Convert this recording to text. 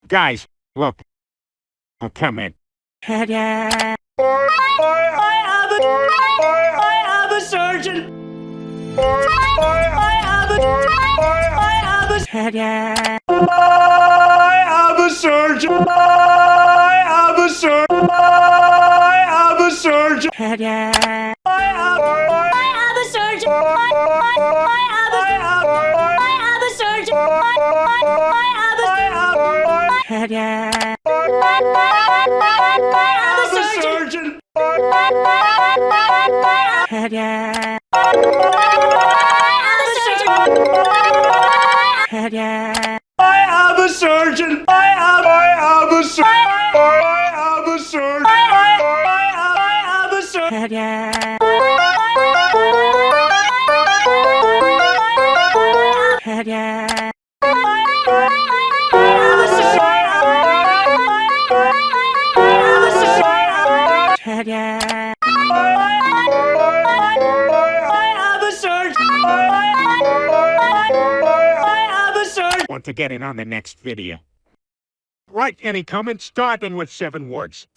Guys, look. Come in. I have a surgeon. I have a surgeon. I have a surgeon. I have a surgeon. I have a surgeon. I have a surgeon. Want to get in on the next video? Write any comments starting with 7 words.